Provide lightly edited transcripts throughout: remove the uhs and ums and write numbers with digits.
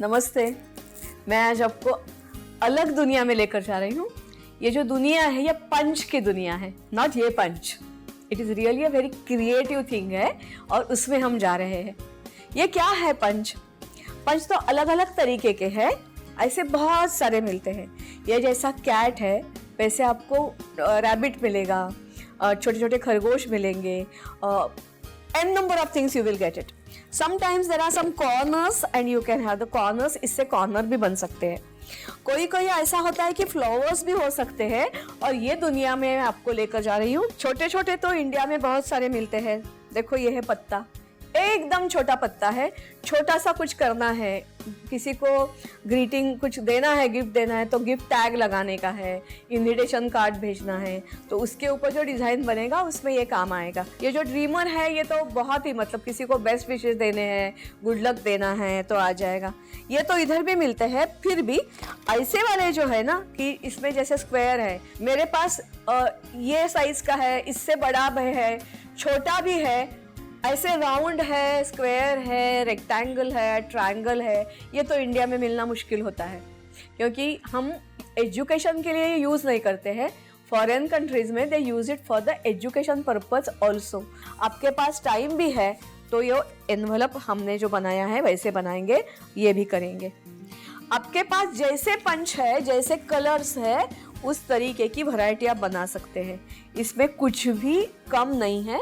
नमस्ते। मैं आज आपको अलग दुनिया में लेकर जा रही हूँ। ये जो दुनिया है ये पंच की दुनिया है, नॉट ये punch. It is really a very creative thing है और उसमें हम जा रहे हैं। ये क्या है पंच? पंच तो अलग अलग तरीके के हैं, ऐसे बहुत सारे मिलते हैं। ये जैसा कैट है वैसे आपको रैबिट मिलेगा, छोटे छोटे खरगोश मिलेंगे, n number of things you will get it. Sometimes there are some corners and you can have the corners. इससे कॉर्नर भी बन सकते हैं। कोई कोई ऐसा होता है कि फ्लावर्स भी हो सकते हैं और ये दुनिया में मैं आपको लेकर जा रही हूँ। छोटे छोटे तो इंडिया में बहुत सारे मिलते हैं। देखो ये है पत्ता, एकदम छोटा पत्ता है। छोटा सा कुछ करना है, किसी को ग्रीटिंग कुछ देना है, गिफ्ट देना है तो गिफ्ट टैग लगाने का है, इनविटेशन कार्ड भेजना है तो उसके ऊपर जो डिज़ाइन बनेगा उसमें ये काम आएगा। ये जो ड्रीमर है ये तो बहुत ही मतलब किसी को बेस्ट विशेस देने हैं, गुड लक देना है तो आ जाएगा। ये तो इधर भी मिलते हैं। फिर भी ऐसे वाले जो है ना कि इसमें जैसे स्क्वायर है, मेरे पास ये साइज़ का है, इससे बड़ा भी है, छोटा भी है, ऐसे राउंड है, स्क्वायर है, रेक्टेंगल है, ट्रायंगल है। ये तो इंडिया में मिलना मुश्किल होता है क्योंकि हम एजुकेशन के लिए यूज़ नहीं करते हैं। फॉरेन कंट्रीज में they use it for the education purpose also. आपके पास टाइम भी है तो ये एनवलप हमने जो बनाया है वैसे बनाएंगे, ये भी करेंगे। आपके पास जैसे पंच है, जैसे कलर्स है, उस तरीके की वैरायटी आप बना सकते हैं। इसमें कुछ भी कम नहीं है।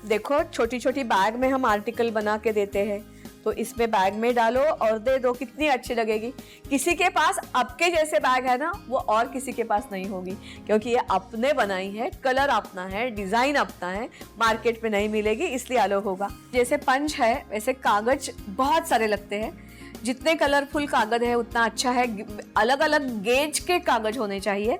देखो छोटी छोटी बैग में हम आर्टिकल बना के देते हैं तो इसमें बैग में डालो और दे दो, कितनी अच्छी लगेगी। किसी के पास आपके जैसे बैग है ना, वो और किसी के पास नहीं होगी क्योंकि ये अपने बनाई है, कलर अपना है, डिज़ाइन अपना है, मार्केट में नहीं मिलेगी इसलिए अलग होगा। जैसे पंच है वैसे कागज बहुत सारे लगते हैं। जितने कलरफुल कागज है उतना अच्छा है। अलग अलग गेज के कागज होने चाहिए।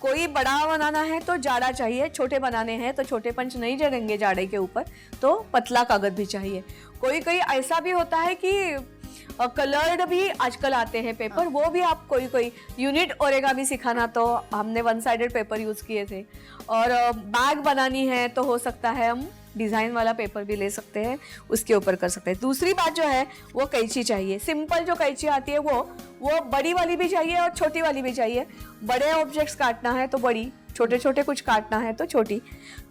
कोई बड़ा बनाना है तो जाड़ा चाहिए, छोटे बनाने हैं तो छोटे पंच नहीं जड़ेंगे जाड़े के ऊपर, तो पतला कागज भी चाहिए। कोई कोई ऐसा भी होता है कि कलर्ड भी आजकल आते हैं पेपर, वो भी आप कोई यूनिट ओरेगामी सिखाना तो हमने वन साइडेड पेपर यूज़ किए थे। और बैग बनानी है तो हो सकता है हम डिज़ाइन वाला पेपर भी ले सकते हैं, उसके ऊपर कर सकते हैं। दूसरी बात जो है वो कैंची चाहिए। सिंपल जो कैंची आती है वो बड़ी वाली भी चाहिए और छोटी वाली भी चाहिए। बड़े ऑब्जेक्ट्स काटना है तो बड़ी, छोटे छोटे कुछ काटना है तो छोटी।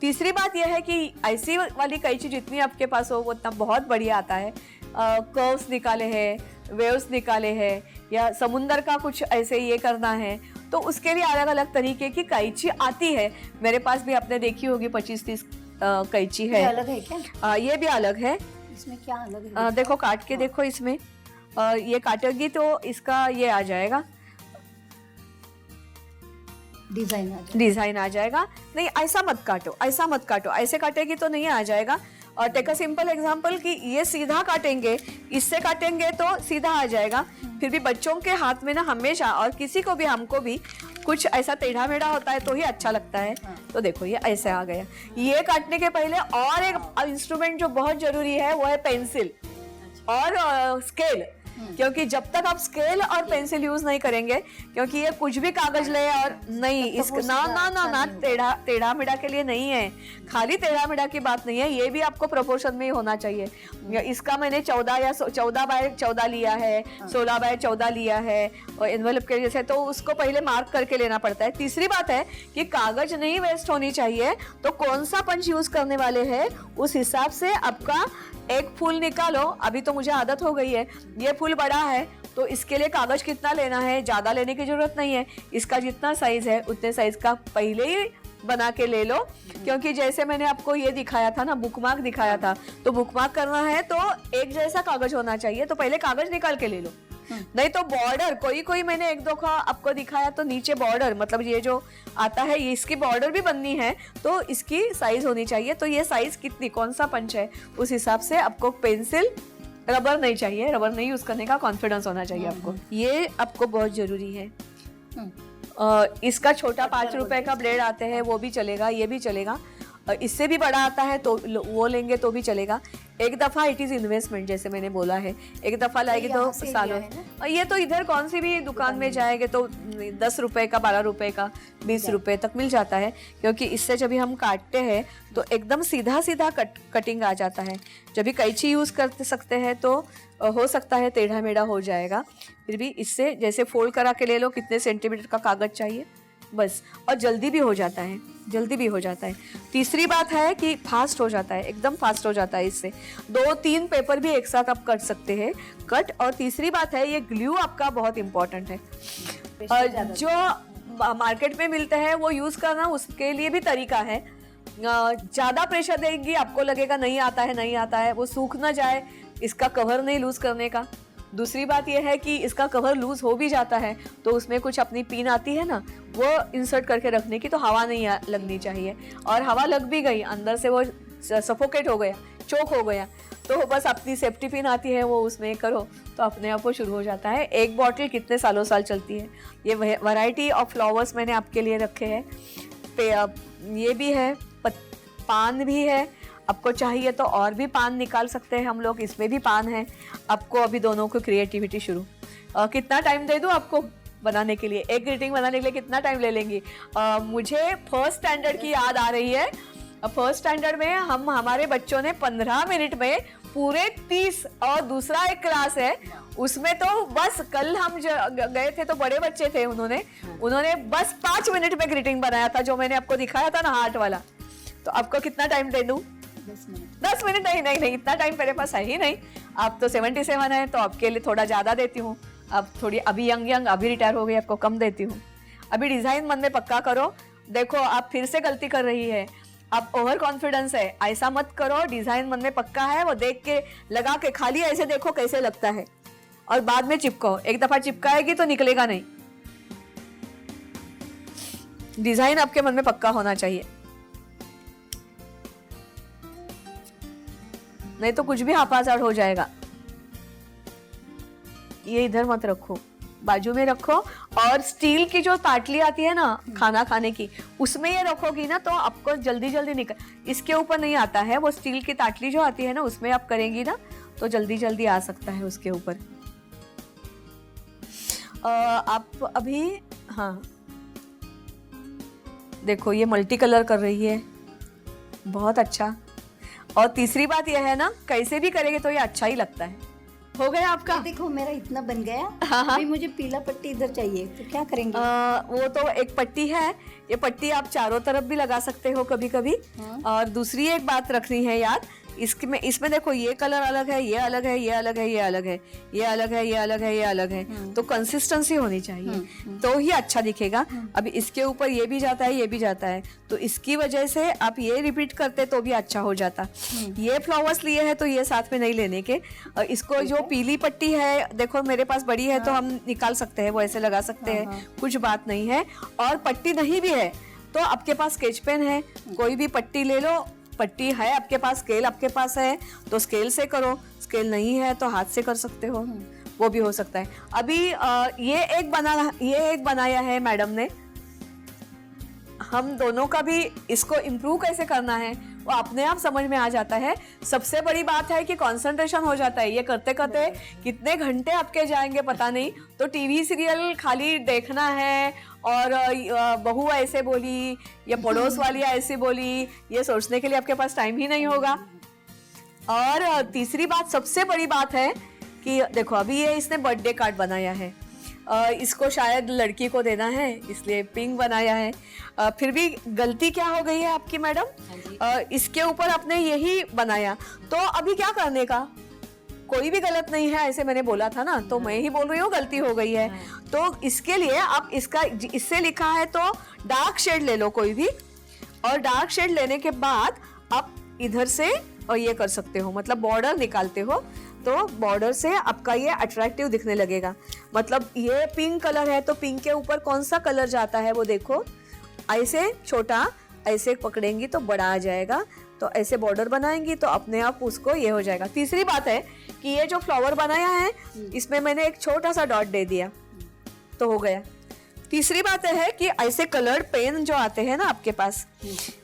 तीसरी बात यह है कि ऐसी वाली कैंची जितनी आपके पास हो वो उतना बहुत बढ़िया आता है। कर्व्स निकाले हैं, वेव्स निकाले हैं, या समुंदर का कुछ ऐसे ये करना है तो उसके लिए अलग अलग तरीके की कैंची आती है। मेरे पास भी आपने देखी होगी 25-30 कैंची है। अलग है क्या? ये भी अलग है। इसमें क्या अलग है? देखो काट के देखो इसमें, ये काटेगी तो इसका ये आ जाएगा, डिजाइन आ जाएगा। नहीं ऐसा मत काटो, ऐसा मत काटो, ऐसे काटेगी तो नहीं आ जाएगा। और टेक अ सिंपल एग्जांपल कि ये सीधा काटेंगे, इससे काटेंगे तो सीधा आ जाएगा। फिर भी बच्चों के हाथ में ना हमेशा, और किसी को भी हमको भी कुछ ऐसा टेढ़ा मेढ़ा होता है तो ही अच्छा लगता है। तो देखो ये ऐसे आ गया। ये काटने के पहले और एक इंस्ट्रूमेंट जो बहुत जरूरी है वो है पेंसिल और स्केल। क्योंकि जब तक आप स्केल और पेंसिल यूज नहीं करेंगे, क्योंकि ये कुछ भी कागज ले और नहीं इस ना टेढ़ा मेढ़ा के लिए नहीं है। खाली टेढ़ा मेढ़ा की बात नहीं है, ये भी आपको प्रोपोर्शन में ही होना चाहिए। इसका मैंने 14x14 लिया है, 16x14 लिया है और एनवेलप के जैसे, तो उसको पहले मार्क करके लेना पड़ता है। तीसरी बात है कि कागज नहीं वेस्ट होनी चाहिए, तो कौन सा पंच यूज करने वाले हैं उस हिसाब से आपका एक फूल निकालो। अभी तो मुझे आदत हो गई है, ये फूल बड़ा है तो इसके लिए कागज कितना लेना है, ज़्यादा लेने की जरूरत नहीं है। इसका जितना साइज है उतने साइज का पहले ही बना के ले लो। क्योंकि जैसे मैंने आपको ये दिखाया था ना, बुकमार्क दिखाया था, तो बुकमार्क करना है तो एक जैसा कागज होना चाहिए, तो पहले कागज निकाल के ले लो। नहीं तो बॉर्डर, कोई मैंने एक दो का आपको दिखाया तो नीचे बॉर्डर, मतलब ये जो आता है ये इसकी बॉर्डर भी बननी है तो इसकी साइज होनी चाहिए। तो ये साइज कितनी, कौन सा पंच है उस हिसाब से आपको पेंसिल, रबर नहीं चाहिए, रबर नहीं यूज करने का कॉन्फिडेंस होना चाहिए आपको। ये आपको बहुत जरूरी है। इसका छोटा 5 रुपए का ब्लेड आते हैं वो भी चलेगा, ये भी चलेगा। इससे भी बड़ा आता है तो वो लेंगे तो भी चलेगा। एक दफ़ा इट इज़ इन्वेस्टमेंट, जैसे मैंने बोला है, एक दफ़ा लाएंगे तो सालों। और ये तो इधर कौन सी भी दुकान में जाएंगे तो 10 रुपए का, 12 रुपए का, 20 रुपए तक मिल जाता है, क्योंकि इससे जब भी हम काटते हैं तो एकदम सीधा सीधा कटिंग आ जाता है। जब भी कैंची यूज़ कर सकते हैं तो हो सकता है टेढ़ा मेढ़ा हो जाएगा, फिर भी इससे जैसे फोल्ड करा के ले लो, कितने सेंटीमीटर का कागज़ चाहिए बस, और जल्दी भी हो जाता है, जल्दी भी हो जाता है। तीसरी बात है कि फास्ट हो जाता है, एकदम फास्ट हो जाता है इससे। 2-3 पेपर भी एक साथ आप कर सकते हैं कट। और तीसरी बात है ये ग्लू आपका बहुत इम्पोर्टेंट है। जो मार्केट में मिलते हैं वो यूज़ करना, उसके लिए भी तरीका है। ज़्यादा प्रेशर देंगी आपको लगेगा नहीं आता है, नहीं आता है, वो सूख ना जाए, इसका कवर नहीं लूज़ करने का। दूसरी बात यह है कि इसका कवर लूज हो भी जाता है तो उसमें कुछ अपनी पिन आती है ना, वो इंसर्ट करके रखने की, तो हवा नहीं लगनी चाहिए। और हवा लग भी गई अंदर से वो सफोकेट हो गया, चोक हो गया, तो बस अपनी सेफ्टी पिन आती है वो उसमें करो तो अपने आप वो शुरू हो जाता है। एक बॉटल कितने सालों साल चलती है। ये वैरायटी ऑफ फ्लावर्स मैंने आपके लिए रखे हैं। ये भी है, पान भी है, आपको चाहिए तो और भी पान निकाल सकते हैं हम लोग, इसमें भी पान है। आपको अभी दोनों को क्रिएटिविटी शुरू। कितना टाइम दे दूँ आपको बनाने के लिए? एक ग्रीटिंग बनाने के लिए कितना टाइम ले लेंगी? मुझे फर्स्ट स्टैंडर्ड की याद आ रही है। फर्स्ट स्टैंडर्ड में हमारे बच्चों ने 15 मिनट में पूरे 30, और दूसरा एक क्लास है उसमें तो बस कल हम गए थे तो बड़े बच्चे थे, उन्होंने बस 5 मिनट में ग्रीटिंग बनाया था, जो मैंने आपको दिखाया था ना हार्ट वाला। तो आपको कितना टाइम दे दूँ? 10 मिनट? नहीं, इतना टाइम मेरे पास है ही नहीं। आप तो 77 है तो आपके लिए थोड़ा ज़्यादा देती हूँ। अब थोड़ी अभी यंग अभी रिटायर हो गई, आपको कम देती हूँ। अभी डिज़ाइन मन में पक्का करो। देखो आप फिर से गलती कर रही है, आप ओवर कॉन्फिडेंस है, ऐसा मत करो। डिज़ाइन मन में पक्का है, वो देख के लगा के खाली ऐसे देखो कैसे लगता है, और बाद में चिपकाओ। एक दफ़ा चिपकाएगी तो निकलेगा नहीं। डिज़ाइन आपके मन में पक्का होना चाहिए, नहीं तो कुछ भी हाथापाई हो जाएगा। ये इधर मत रखो, बाजू में रखो। और स्टील की जो ताटली आती है ना खाना खाने की, उसमें ये रखोगी ना तो आपको जल्दी जल्दी निकल, इसके ऊपर नहीं आता है। वो स्टील की ताटली जो आती है ना, उसमें आप करेंगी ना तो जल्दी जल्दी आ सकता है उसके ऊपर। आप अभी, हाँ देखो ये मल्टी कलर कर रही है, बहुत अच्छा। और तीसरी बात यह है ना, कैसे भी करेंगे तो ये अच्छा ही लगता है। हो गया आपका? देखो मेरा इतना बन गया। हाँ। अभी मुझे पीला पट्टी इधर चाहिए, तो क्या करेंगे? वो तो एक पट्टी है, ये पट्टी आप चारों तरफ भी लगा सकते हो कभी कभी। और दूसरी एक बात रखनी है याद, इसमें देखो ये कलर अलग है, ये अलग है, ये अलग है, ये अलग है, ये अलग है, ये अलग है, ये अलग है। तो कंसिस्टेंसी होनी चाहिए तो ही अच्छा दिखेगा। अभी इसके ऊपर ये भी जाता है, ये भी जाता है, तो इसकी वजह से आप ये रिपीट करते तो भी अच्छा हो जाता। ये फ्लावर्स लिए हैं तो ये साथ में नहीं लेने के। इसको जो पीली पट्टी है, देखो मेरे पास बड़ी है तो हम निकाल सकते हैं, वो ऐसे लगा सकते हैं, कुछ बात नहीं है। और पट्टी नहीं भी है तो आपके पास स्केच पेन है, कोई भी पट्टी ले लो। पट्टी है आपके पास, स्केल आपके पास है तो स्केल से करो, स्केल नहीं है तो हाथ से कर सकते हो, वो भी हो सकता है। अभी ये एक बनाया है मैडम ने। हम दोनों का भी इसको इम्प्रूव कैसे करना है वो अपने आप समझ में आ जाता है। सबसे बड़ी बात है कि कंसंट्रेशन हो जाता है। ये करते करते कितने घंटे आपके जाएंगे पता नहीं। तो टीवी सीरियल खाली देखना है और बहू ऐसे बोली या पड़ोस वाली ऐसे बोली, ये सोचने के लिए आपके पास टाइम ही नहीं होगा। और तीसरी बात, सबसे बड़ी बात है कि देखो अभी ये इसने बर्थडे कार्ड बनाया है, इसको शायद लड़की को देना है इसलिए पिंक बनाया है। फिर भी गलती क्या हो गई है आपकी मैडम, इसके ऊपर आपने यही बनाया, तो अभी क्या करने का? कोई भी गलत नहीं है ऐसे मैंने बोला था ना, तो मैं ही बोल रही हूँ गलती हो गई है। तो इसके लिए आप इससे लिखा है तो डार्क शेड ले लो कोई भी, और डार्क शेड लेने के बाद आप इधर से और ये कर सकते हो, मतलब बॉर्डर निकालते हो तो बॉर्डर से आपका ये अट्रैक्टिव दिखने लगेगा। मतलब ये पिंक कलर है तो पिंक के ऊपर कौन सा कलर जाता है वो देखो, ऐसे छोटा ऐसे पकड़ेंगी तो बड़ा आ जाएगा, तो ऐसे बॉर्डर बनाएंगी तो अपने आप उसको ये हो जाएगा। तीसरी बात है कि ये जो फ्लावर बनाया है इसमें मैंने एक छोटा सा डॉट दे दिया तो हो गया। तीसरी बात है कि ऐसे कलर्ड पेन जो आते हैं ना आपके पास,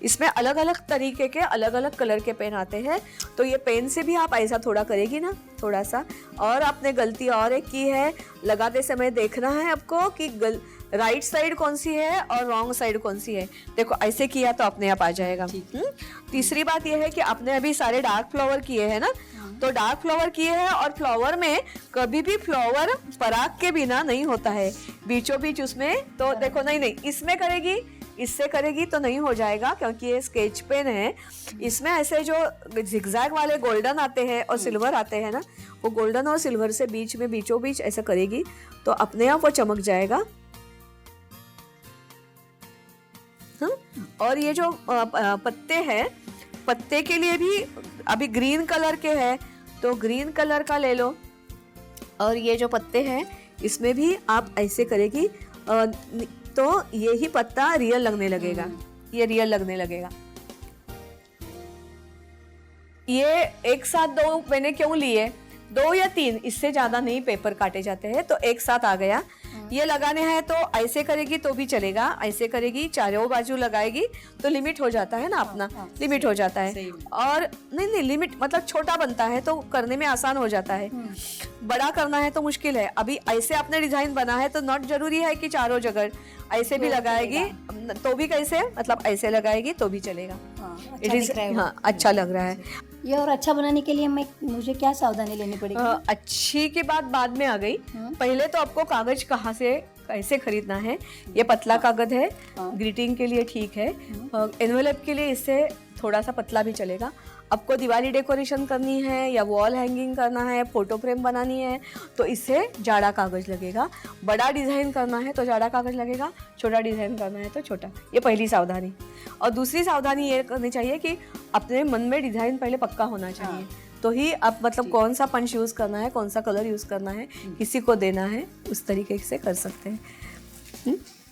इसमें अलग अलग तरीके के अलग अलग कलर के पेन आते हैं। तो ये पेन से भी आप ऐसा थोड़ा करेगी ना, थोड़ा सा। और आपने गलती और एक की है, लगाते समय देखना है आपको कि राइट साइड कौन सी है और रॉन्ग साइड कौन सी है। देखो ऐसे किया तो अपने आप आ जाएगा। तीसरी बात यह है कि आपने अभी सारे डार्क फ्लावर किए हैं ना, तो डार्क फ्लावर किए हैं और फ्लावर में कभी भी फ्लावर पराग के बिना नहीं होता है, बीचों बीच उसमें। तो देखो नहीं इसमें करेगी, इससे करेगी तो नहीं हो जाएगा, क्योंकि ये स्केच पेन है। इसमें ऐसे जो जिगजैग वाले गोल्डन आते हैं और सिल्वर आते हैं ना, वो गोल्डन और सिल्वर से बीच में बीचों बीच ऐसा करेगी तो अपने आप वो चमक जाएगा। और ये जो पत्ते हैं, पत्ते के लिए भी अभी ग्रीन कलर के हैं तो ग्रीन कलर का ले लो। और ये जो पत्ते हैं इसमें भी आप ऐसे करेगी तो ये ही पत्ता रियल लगने लगेगा, ये रियल लगने लगेगा। ये एक साथ दो मैंने क्यों लिए, 2 या 3, इससे ज्यादा नहीं पेपर काटे जाते हैं, तो एक साथ आ गया। ये लगाने हैं तो ऐसे करेगी तो भी चलेगा, ऐसे करेगी चारों बाजू लगाएगी तो लिमिट हो जाता है ना अपना, लिमिट हो जाता है। और नहीं लिमिट मतलब छोटा बनता है तो करने में आसान हो जाता है, बड़ा करना है तो मुश्किल है। अभी ऐसे आपने डिजाइन बना है तो नॉट जरूरी है कि चारों जगह ऐसे भी लगाएगी तो भी, कैसे मतलब ऐसे लगाएगी तो भी चलेगा। इट इज अच्छा लग रहा है ये। और अच्छा बनाने के लिए मुझे क्या सावधानी लेनी पड़ेगी? अच्छी की बात बाद में आ गई। पहले तो आपको कागज कहाँ से कैसे खरीदना है। ये पतला कागज है, ग्रीटिंग के लिए ठीक है, एनवेलप के लिए इससे थोड़ा सा पतला भी चलेगा। आपको दिवाली डेकोरेशन करनी है या वॉल हैंगिंग करना है, फोटो फ्रेम बनानी है तो इससे जाड़ा कागज लगेगा। बड़ा डिज़ाइन करना है तो जाड़ा कागज लगेगा, छोटा डिज़ाइन करना है तो छोटा। ये पहली सावधानी। और दूसरी सावधानी ये करनी चाहिए कि अपने मन में डिज़ाइन पहले पक्का होना चाहिए, तो ही आप मतलब कौन सा पंच यूज़ करना है, कौन सा कलर यूज़ करना है, किसी को देना है, उस तरीके से कर सकते हैं।